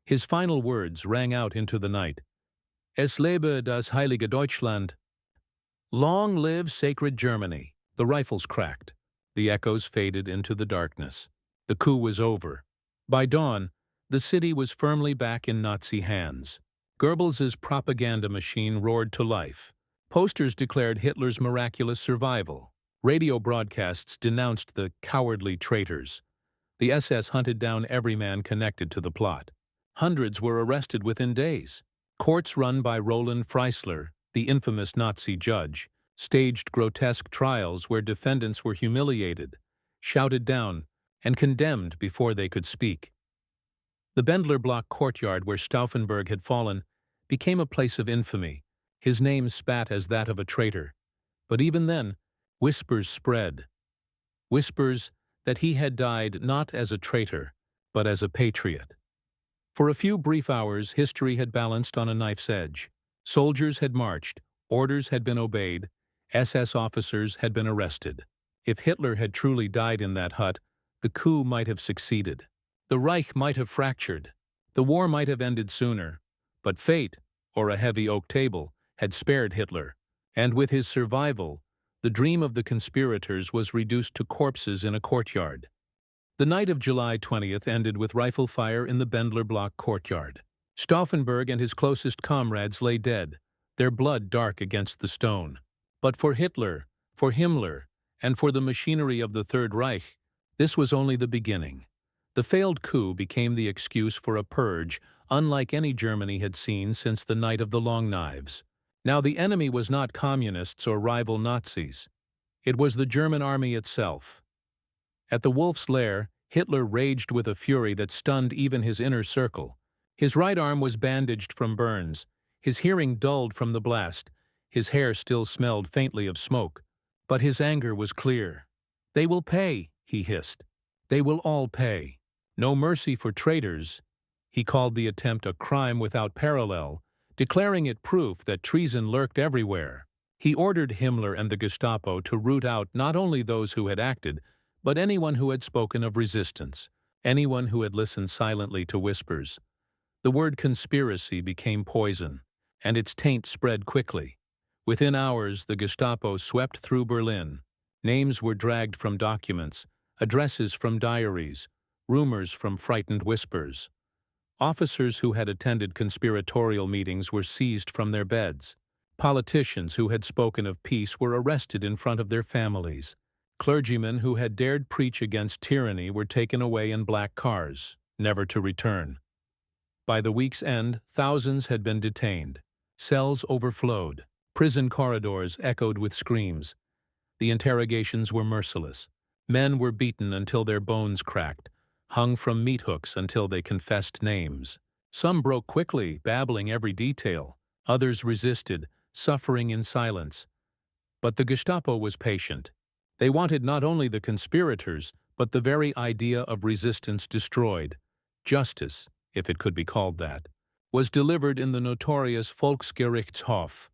[SPEAKER 1] His final words rang out into the night. Es lebe das heilige Deutschland. Long live sacred Germany. The rifles cracked. The echoes faded into the darkness. The coup was over. By dawn, the city was firmly back in Nazi hands. Goebbels's propaganda machine roared to life. Posters declared Hitler's miraculous survival. Radio broadcasts denounced the cowardly traitors. The SS hunted down every man connected to the plot. Hundreds were arrested within days. Courts run by Roland Freisler, the infamous Nazi judge, staged grotesque trials where defendants were humiliated, shouted down, and condemned before they could speak. The Bendlerblock courtyard where Stauffenberg had fallen became a place of infamy, his name spat as that of a traitor. But even then, whispers spread. Whispers that he had died not as a traitor, but as a patriot. For a few brief hours, history had balanced on a knife's edge. Soldiers had marched, orders had been obeyed, SS officers had been arrested. If Hitler had truly died in that hut, the coup might have succeeded. The Reich might have fractured. The war might have ended sooner. But fate, or a heavy oak table, had spared Hitler. And with his survival, the dream of the conspirators was reduced to corpses in a courtyard. The night of July 20th ended with rifle fire in the Bendlerblock courtyard. Stauffenberg and his closest comrades lay dead, their blood dark against the stone. But for Hitler, for Himmler, and for the machinery of the Third Reich, this was only the beginning. The failed coup became the excuse for a purge unlike any Germany had seen since the night of the Long Knives. Now the enemy was not communists or rival Nazis. It was the German army itself. At the Wolf's Lair, Hitler raged with a fury that stunned even his inner circle. His right arm was bandaged from burns, his hearing dulled from the blast, his hair still smelled faintly of smoke. But his anger was clear. "They will pay," he hissed. "They will all pay. No mercy for traitors." He called the attempt a crime without parallel, declaring it proof that treason lurked everywhere. He ordered Himmler and the Gestapo to root out not only those who had acted, but anyone who had spoken of resistance, anyone who had listened silently to whispers. The word conspiracy became poison, and its taint spread quickly. Within hours, the Gestapo swept through Berlin. Names were dragged from documents, addresses from diaries, rumors from frightened whispers. Officers who had attended conspiratorial meetings were seized from their beds. Politicians who had spoken of peace were arrested in front of their families. Clergymen who had dared preach against tyranny were taken away in black cars, never to return. By the week's end, thousands had been detained. Cells overflowed. Prison corridors echoed with screams. The interrogations were merciless. Men were beaten until their bones cracked, hung from meat hooks until they confessed names. Some broke quickly, babbling every detail. Others resisted, suffering in silence. But the Gestapo was patient. They wanted not only the conspirators, but the very idea of resistance destroyed. Justice, if it could be called that, was delivered in the notorious Volksgerichtshof,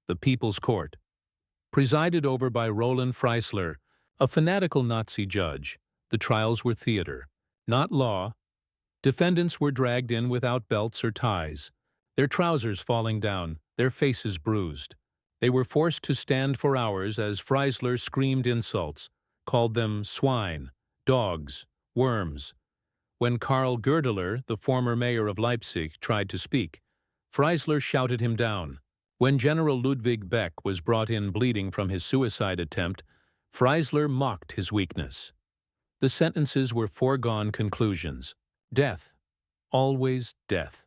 [SPEAKER 1] the People's Court. Presided over by Roland Freisler, a fanatical Nazi judge, the trials were theater, not law. Defendants were dragged in without belts or ties, their trousers falling down, their faces bruised. They were forced to stand for hours as Freisler screamed insults, called them swine, dogs, worms. When Karl Goerdeler, the former mayor of Leipzig, tried to speak, Freisler shouted him down. When General Ludwig Beck was brought in bleeding from his suicide attempt, Freisler mocked his weakness. The sentences were foregone conclusions. Death. Always death.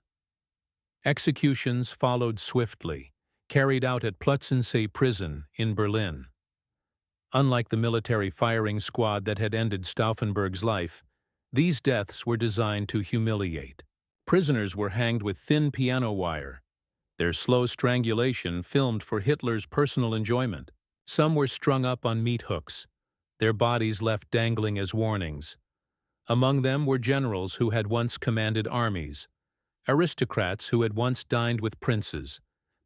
[SPEAKER 1] Executions followed swiftly, carried out at Plötzensee Prison in Berlin. Unlike the military firing squad that had ended Stauffenberg's life, these deaths were designed to humiliate. Prisoners were hanged with thin piano wire, their slow strangulation filmed for Hitler's personal enjoyment. Some were strung up on meat hooks, their bodies left dangling as warnings. Among them were generals who had once commanded armies, aristocrats who had once dined with princes,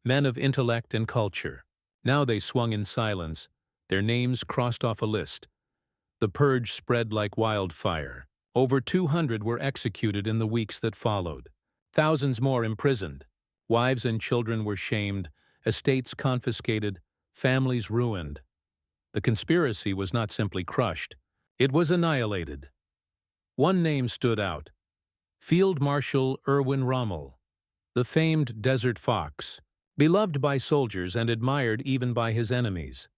[SPEAKER 1] men of intellect and culture. Now they swung in silence, their names crossed off a list. The purge spread like wildfire. Over 200 were executed in the weeks that followed. Thousands more imprisoned. Wives and children were shamed, estates confiscated, families ruined. The conspiracy was not simply crushed, it was annihilated. One name stood out: Field Marshal Rommel, the famed Desert Fox, beloved by soldiers and admired even by his enemies.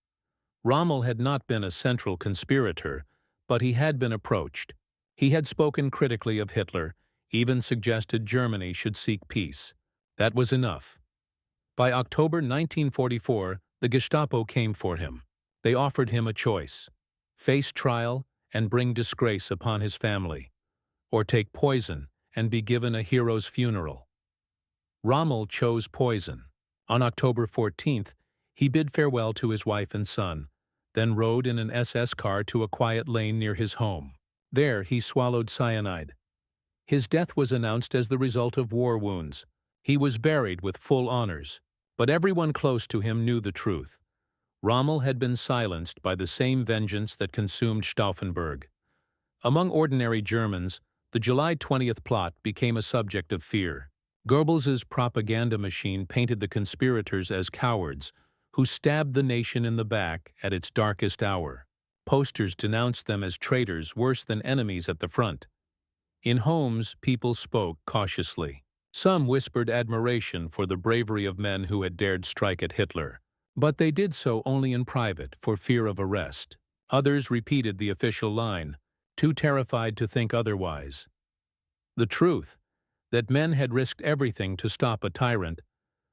[SPEAKER 1] Rommel had not been a central conspirator, but he had been approached. He had spoken critically of Hitler, even suggested Germany should seek peace. That was enough. By October 1944, the Gestapo came for him. They offered him a choice: face trial and bring disgrace upon his family, or take poison and be given a hero's funeral. Rommel chose poison. On October 14th, he bid farewell to his wife and son, then rode in an SS car to a quiet lane near his home. There he swallowed cyanide. His death was announced as the result of war wounds. He was buried with full honors, but everyone close to him knew the truth. Rommel had been silenced by the same vengeance that consumed Stauffenberg. Among ordinary Germans, the July 20th plot became a subject of fear. Goebbels's propaganda machine painted the conspirators as cowards who stabbed the nation in the back at its darkest hour. Posters denounced them as traitors worse than enemies at the front. In homes, people spoke cautiously. Some whispered admiration for the bravery of men who had dared strike at Hitler, but they did so only in private for fear of arrest. Others repeated the official line, too terrified to think otherwise. The truth, that men had risked everything to stop a tyrant,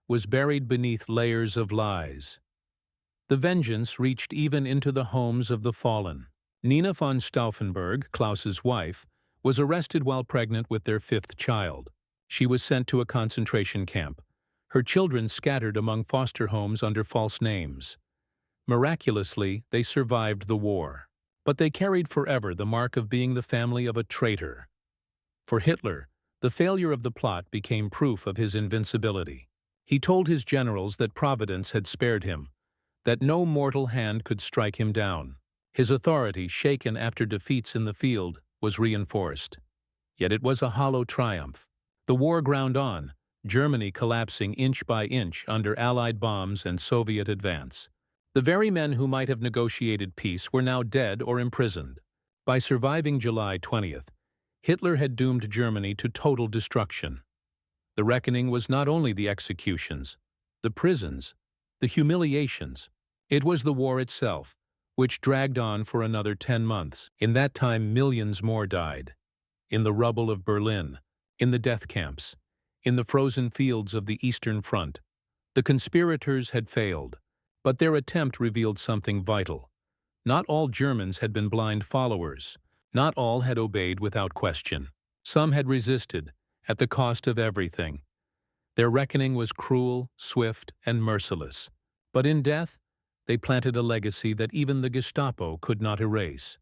[SPEAKER 1] was buried beneath layers of lies. The vengeance reached even into the homes of the fallen. Nina von Stauffenberg, Klaus's wife, was arrested while pregnant with their 5th child. She was sent to a concentration camp, her children scattered among foster homes under false names. Miraculously, they survived the war, but they carried forever the mark of being the family of a traitor. For Hitler, the failure of the plot became proof of his invincibility. He told his generals that Providence had spared him, that no mortal hand could strike him down. His authority, shaken after defeats in the field, was reinforced. Yet it was a hollow triumph. The war ground on, Germany collapsing inch by inch under Allied bombs and Soviet advance. The very men who might have negotiated peace were now dead or imprisoned. By surviving July 20th, Hitler had doomed Germany to total destruction. The reckoning was not only the executions, the prisons, The humiliations. It was the war itself, which dragged on for another 10 months. In that time, millions more died. In the rubble of Berlin, in the death camps, in the frozen fields of the Eastern Front. The conspirators had failed, but their attempt revealed something vital. Not all Germans had been blind followers. Not all had obeyed without question. Some had resisted, at the cost of everything. Their reckoning was cruel, swift, and merciless. But in death, they planted a legacy that even the Gestapo could not erase.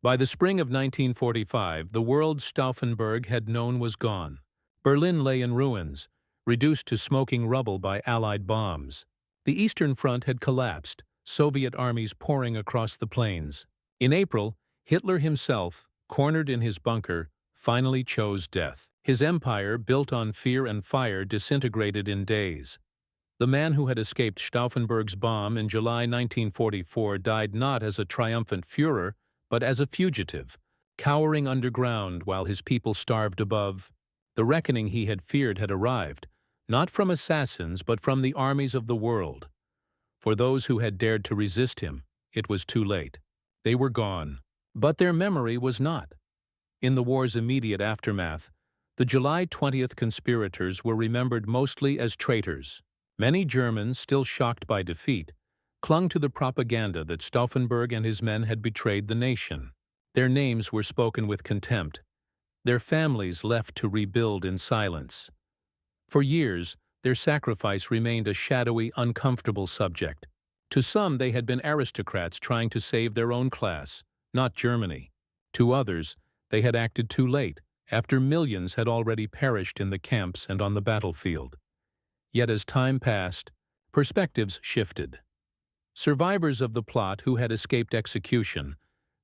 [SPEAKER 1] By the spring of 1945, the world Stauffenberg had known was gone. Berlin lay in ruins, reduced to smoking rubble by Allied bombs. The Eastern Front had collapsed, Soviet armies pouring across the plains. In April, Hitler himself, cornered in his bunker, finally chose death. His empire, built on fear and fire, disintegrated in days. The man who had escaped Stauffenberg's bomb in July 1944 died not as a triumphant Führer, but as a fugitive, cowering underground while his people starved above. The reckoning he had feared had arrived, not from assassins but from the armies of the world. For those who had dared to resist him, it was too late. They were gone. But their memory was not. In the war's immediate aftermath, the July 20th conspirators were remembered mostly as traitors. Many Germans, still shocked by defeat, clung to the propaganda that Stauffenberg and his men had betrayed the nation. Their names were spoken with contempt, their families left to rebuild in silence. For years, their sacrifice remained a shadowy, uncomfortable subject. To some, they had been aristocrats trying to save their own class, not Germany. To others, they had acted too late, after millions had already perished in the camps and on the battlefield. Yet as time passed, perspectives shifted. Survivors of the plot who had escaped execution,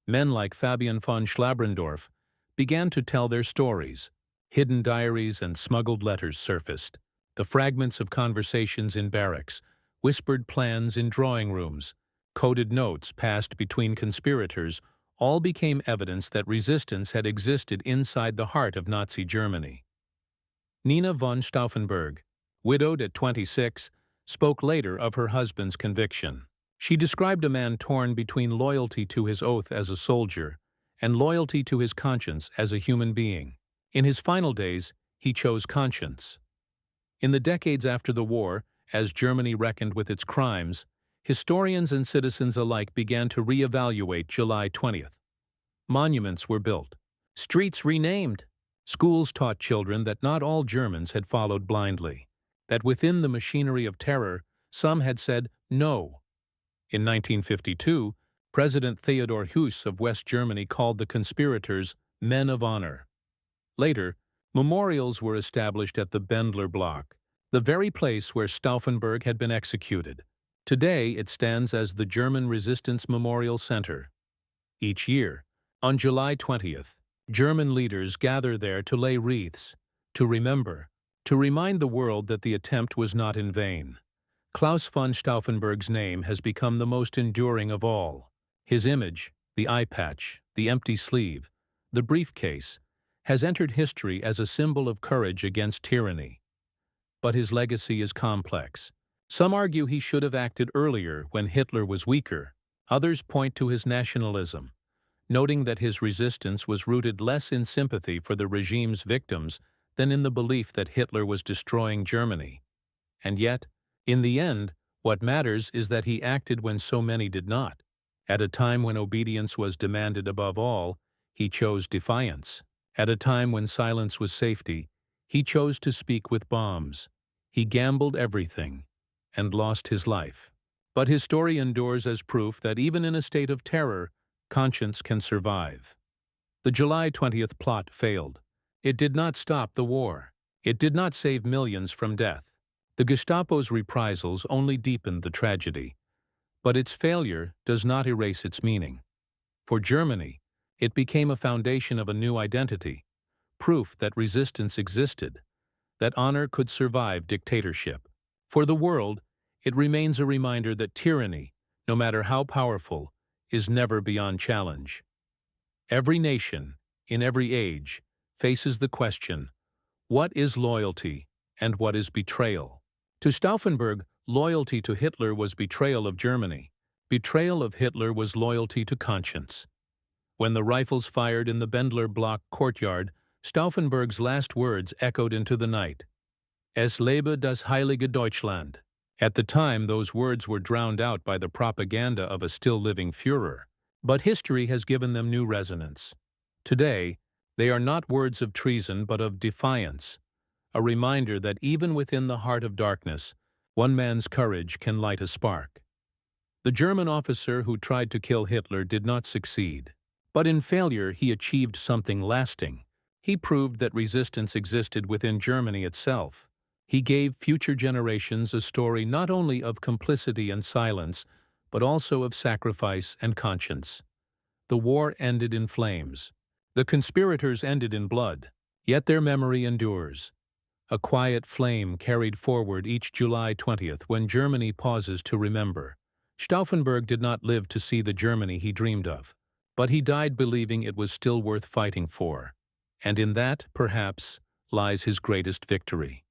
[SPEAKER 1] men like Fabian von Schlabrendorf, began to tell their stories. Hidden diaries and smuggled letters surfaced. The fragments of conversations in barracks, whispered plans in drawing rooms, coded notes passed between conspirators, all became evidence that resistance had existed inside the heart of Nazi Germany. Nina von Stauffenberg, widowed at 26, spoke later of her husband's conviction. She described a man torn between loyalty to his oath as a soldier and loyalty to his conscience as a human being. In his final days, he chose conscience. In the decades after the war, as Germany reckoned with its crimes, historians and citizens alike began to reevaluate July 20th. Monuments were built, streets renamed. Schools taught children that not all Germans had followed blindly, that within the machinery of terror, some had said no. In 1952, President Theodor Heuss of West Germany called the conspirators men of honor. Later, memorials were established at the Bendlerblock, the very place where Stauffenberg had been executed. Today, it stands as the German Resistance Memorial Center. Each year, on July 20th, German leaders gather there to lay wreaths, to remember, to remind the world that the attempt was not in vain. Claus von Stauffenberg's name has become the most enduring of all. His image, the eye patch, the empty sleeve, the briefcase, has entered history as a symbol of courage against tyranny. But his legacy is complex. Some argue he should have acted earlier when Hitler was weaker. Others point to his nationalism, noting that his resistance was rooted less in sympathy for the regime's victims than in the belief that Hitler was destroying Germany. And yet, in the end, what matters is that he acted when so many did not. At a time when obedience was demanded above all, he chose defiance. At a time when silence was safety, he chose to speak with bombs. He gambled everything and lost his life. But his story endures as proof that even in a state of terror, conscience can survive. The July 20th plot failed. It did not stop the war. It did not save millions from death. The Gestapo's reprisals only deepened the tragedy. But its failure does not erase its meaning. For Germany, it became a foundation of a new identity, proof that resistance existed, that honor could survive dictatorship. For the world, it remains a reminder that tyranny, no matter how powerful, is never beyond challenge. Every nation, in every age, faces the question, what is loyalty and what is betrayal? To Stauffenberg, loyalty to Hitler was betrayal of Germany. Betrayal of Hitler was loyalty to conscience. When the rifles fired in the Bendlerblock courtyard, Stauffenberg's last words echoed into the night. Es lebe das heilige Deutschland. At the time, those words were drowned out by the propaganda of a still-living Führer, but history has given them new resonance. Today, they are not words of treason but of defiance, a reminder that even within the heart of darkness, one man's courage can light a spark. The German officer who tried to kill Hitler did not succeed, but in failure he achieved something lasting. He proved that resistance existed within Germany itself. He gave future generations a story not only of complicity and silence, but also of sacrifice and conscience. The war ended in flames. The conspirators ended in blood, yet their memory endures. A quiet flame carried forward each July 20th when Germany pauses to remember. Stauffenberg did not live to see the Germany he dreamed of, but he died believing it was still worth fighting for. And in that, perhaps, lies his greatest victory.